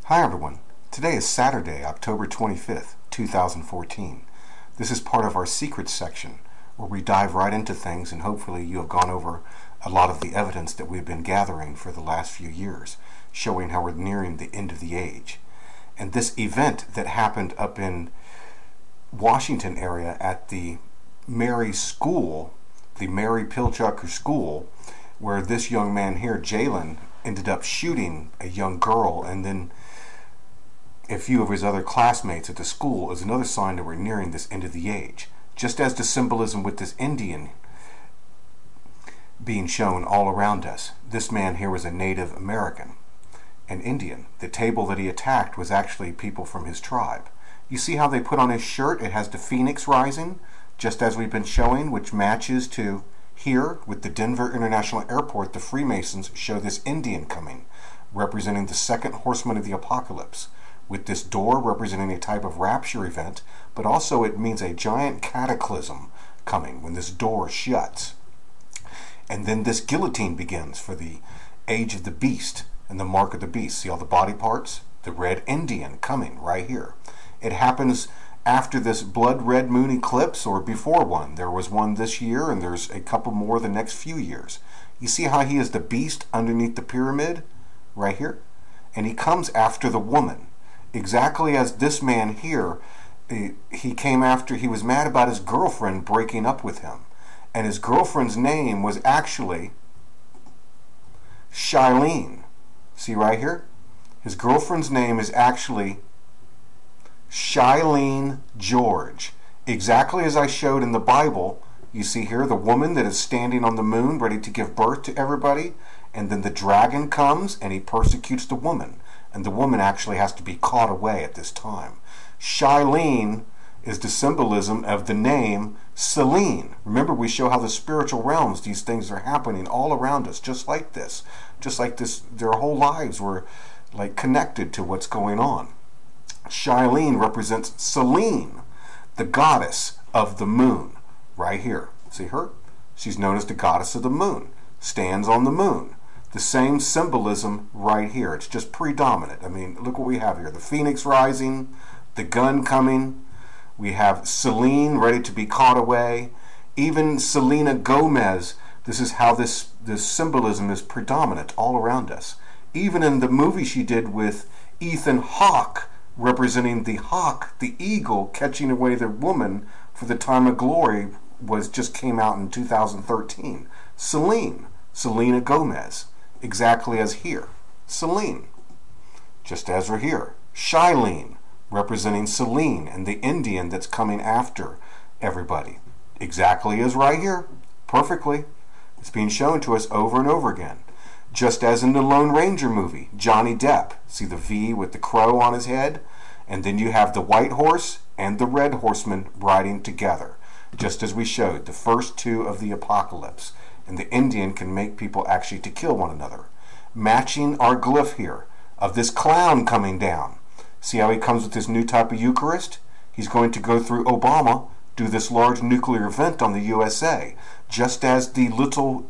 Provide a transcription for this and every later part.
Hi everyone. Today is Saturday, October 25th, 2014. This is part of our secrets section where we dive right into things, and hopefully you have gone over a lot of the evidence that we've been gathering for the last few years, showing how we're nearing the end of the age. And this event that happened up in Washington area at the Mary School, the Mary Pilchucker School, where this young man here, Jalen, ended up shooting a young girl and then a few of his other classmates at the school, is another sign that we're nearing this end of the age. Just as the symbolism with this Indian being shown all around us. This man here was a Native American, an Indian. The table that he attacked was actually people from his tribe. You see how they put on his shirt? It has the phoenix rising, just as we've been showing, which matches to here with the Denver International Airport. The Freemasons show this Indian coming, representing the second horseman of the apocalypse, with this door representing a type of rapture event, but also it means a giant cataclysm coming when this door shuts. And then this guillotine begins for the age of the beast and the mark of the beast. See all the body parts? The red Indian coming right here. It happens after this blood red moon eclipse or before one. There was one this year and there's a couple more the next few years. You see how he is the beast underneath the pyramid right here? And he comes after the woman. Exactly as this man here, he came after, he was mad about his girlfriend breaking up with him. And his girlfriend's name was actually Shailene. See right here? His girlfriend's name is actually Shailene George. Exactly as I showed in the Bible. You see here the woman that is standing on the moon ready to give birth to everybody. And then the dragon comes and he persecutes the woman. And the woman actually has to be caught away at this time. Shailene is the symbolism of the name Selene. Remember, we show how the spiritual realms, these things are happening all around us, just like this. Just like this, their whole lives were like connected to what's going on. Shailene represents Selene, the goddess of the moon, right here. See her? She's known as the goddess of the moon, stands on the moon. The same symbolism right here. It's just predominant. I mean, look what we have here. The phoenix rising, the gun coming. We have Selene ready to be caught away. Even Selena Gomez, this is how this symbolism is predominant all around us. Even in the movie she did with Ethan Hawke, representing the hawk, the eagle, catching away the woman for the time of glory, just came out in 2013. Selena Gomez. Exactly as here. Selene. Just as we're here. Shailene, representing Selene and the Indian that's coming after everybody. Exactly as right here. Perfectly. It's being shown to us over and over again. Just as in the Lone Ranger movie, Johnny Depp. See the V with the crow on his head? And then you have the white horse and the red horseman riding together. Just as we showed, the first two of the apocalypse. And the Indian can make people actually to kill one another. Matching our glyph here of this clown coming down. See how he comes with this new type of Eucharist? He's going to go through Obama, do this large nuclear event on the USA. Just as the little,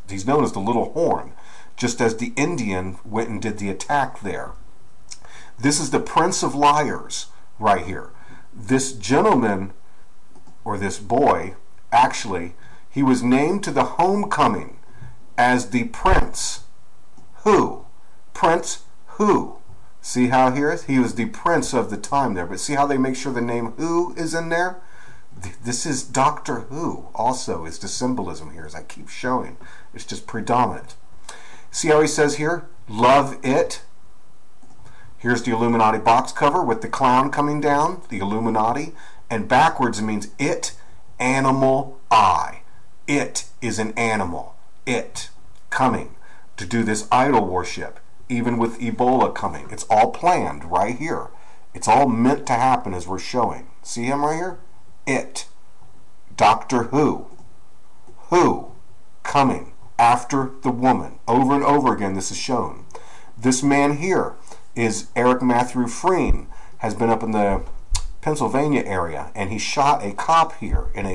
he's known as the little horn. Just as the Indian went and did the attack there. This is the Prince of Liars right here. This gentleman, or this boy, actually, he was named to the homecoming as the Prince Who. Prince Who. See how here is? He was the prince of the time there. But see how they make sure the name Who is in there? This is Doctor Who also is the symbolism here, as I keep showing. It's just predominant. See how he says here? Love it. Here's the Illuminati box cover with the clown coming down, the Illuminati. And backwards it means it, animal, I. It is an animal. It coming to do this idol worship. Even with Ebola coming. It's all planned right here. It's all meant to happen as we're showing. See him right here? It. Doctor Who. Who coming after the woman. Over and over again this is shown. This man here is Eric Matthew Freemason. Has been up in the Pennsylvania area. And he shot a cop here in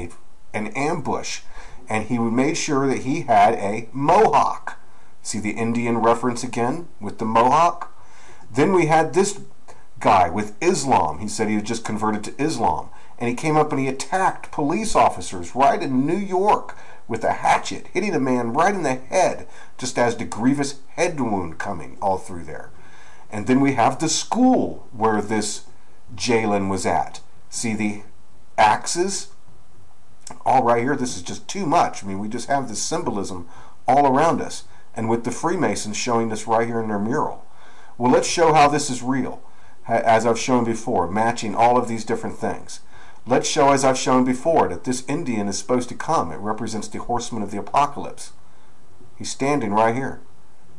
an ambush. And he made sure that he had a mohawk. See the Indian reference again with the mohawk? Then we had this guy with Islam. He said he had just converted to Islam. And he came up and he attacked police officers right in New York with a hatchet, hitting a man right in the head, just as the grievous head wound coming all through there. And then we have the school where this Jalen was at. See the axes? All right here, this is just too much. I mean, we just have this symbolism all around us. And with the Freemasons showing this right here in their mural. Well, let's show how this is real, as I've shown before, matching all of these different things. Let's show, as I've shown before, that this Indian is supposed to come. It represents the horseman of the apocalypse. He's standing right here.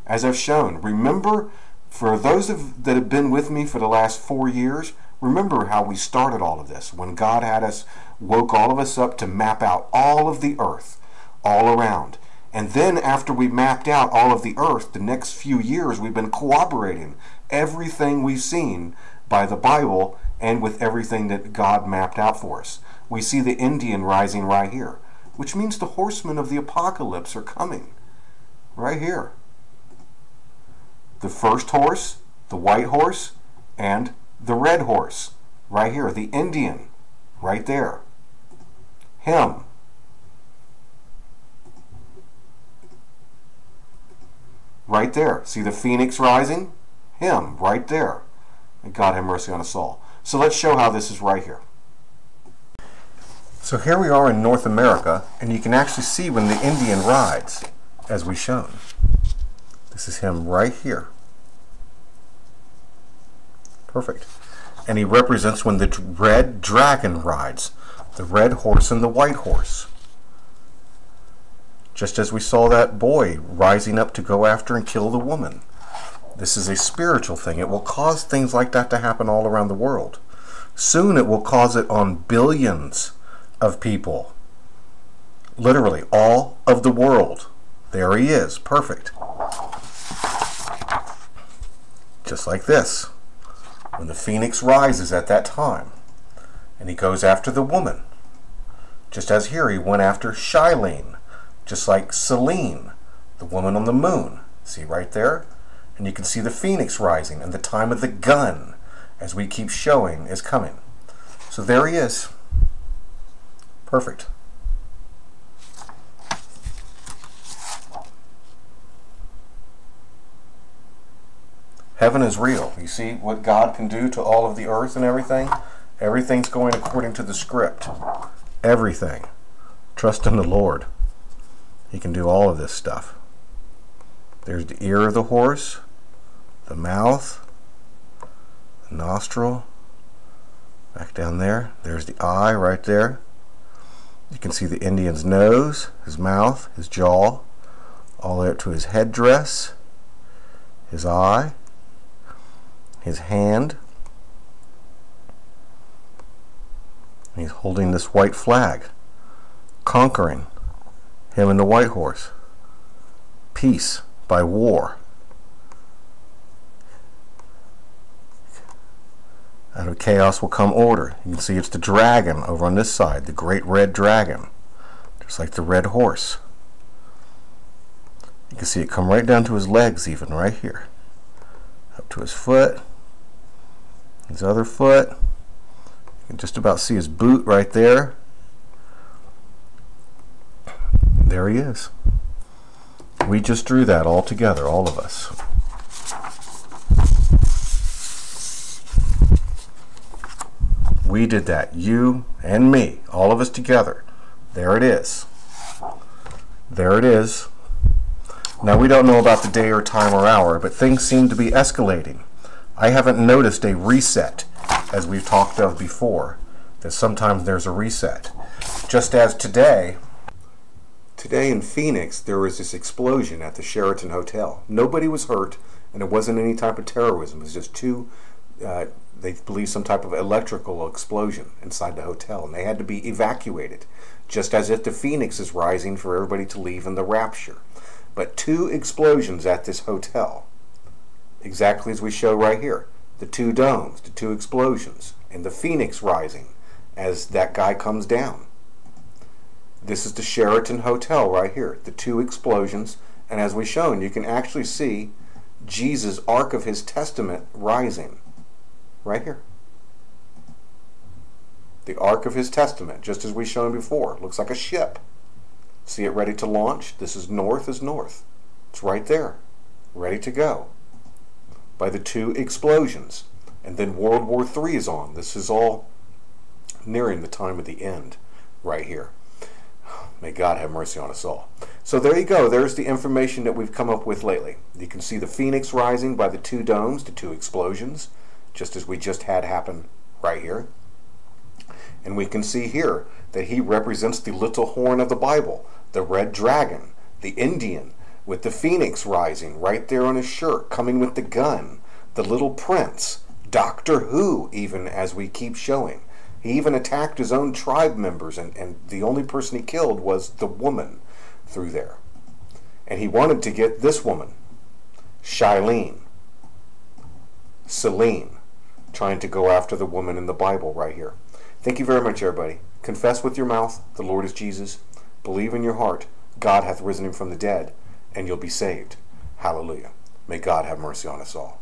As I've shown, remember, for those that have been with me for the last 4 years, remember how we started all of this, when God had us, woke all of us up to map out all of the earth, all around. And then after we mapped out all of the earth, the next few years we've been corroborating everything we've seen by the Bible and with everything that God mapped out for us. We see the Indian rising right here, which means the horsemen of the apocalypse are coming. Right here. The first horse, the white horse, and the red horse. Right here, the Indian. Right there. Him. Right there. See the phoenix rising? Him, right there. And God have mercy on us all. So let's show how this is right here. So here we are in North America, and you can actually see when the Indian rides, as we've shown. This is him right here. Perfect. And he represents when the red dragon rides, the red horse and the white horse. Just as we saw that boy rising up to go after and kill the woman. This is a spiritual thing. It will cause things like that to happen all around the world. Soon it will cause it on billions of people. Literally, all of the world. There he is. Perfect. Just like this. When the phoenix rises at that time. And he goes after the woman. Just as here he went after Shailene. Just like Selene, the woman on the moon. See right there? And you can see the phoenix rising, and the time of the gun, as we keep showing, is coming. So there he is. Perfect. Heaven is real. You see what God can do to all of the earth and everything? Everything's going according to the script. Everything. Trust in the Lord. He can do all of this stuff. There's the ear of the horse, the mouth, the nostril, back down there. There's the eye right there. You can see the Indian's nose, his mouth, his jaw, all the way up to his headdress, his eye, his hand. And he's holding this white flag, conquering. Him and the white horse. Peace by war. Out of chaos will come order. You can see it's the dragon over on this side, the great red dragon. Just like the red horse. You can see it come right down to his legs even, right here. Up to his foot. His other foot. You can just about see his boot right there. There he is. We just drew that all together, all of us. We did that, you and me, all of us together. There it is. There it is. Now we don't know about the day or time or hour, but things seem to be escalating. I haven't noticed a reset, as we've talked of before, that sometimes there's a reset. Just as today in Phoenix, there was this explosion at the Sheraton Hotel. Nobody was hurt, and it wasn't any type of terrorism. It was just they believe some type of electrical explosion inside the hotel, and they had to be evacuated, just as if the Phoenix is rising for everybody to leave in the rapture. But 2 explosions at this hotel, exactly as we show right here. The 2 domes, the 2 explosions, and the Phoenix rising as that guy comes down. This is the Sheraton Hotel right here, the 2 explosions, and as we've shown, you can actually see Jesus' Ark of his Testament rising. Right here. The Ark of his Testament, just as we shown before. Looks like a ship. See it ready to launch? This is north is north. It's right there. Ready to go. By the two explosions. And then World War III is on. This is all nearing the time of the end right here. May God have mercy on us all. So there you go. There's the information that we've come up with lately. You can see the phoenix rising by the two domes, the two explosions, just as we just had happen right here. And we can see here that he represents the little horn of the Bible, the red dragon, the Indian, with the phoenix rising right there on his shirt, coming with the gun, the little prince, Doctor Who, even as we keep showing. He even attacked his own tribe members, and the only person he killed was the woman through there. And he wanted to get this woman, Shailene, Selene, trying to go after the woman in the Bible right here. Thank you very much, everybody. Confess with your mouth, the Lord is Jesus. Believe in your heart, God hath risen him from the dead, and you'll be saved. Hallelujah. May God have mercy on us all.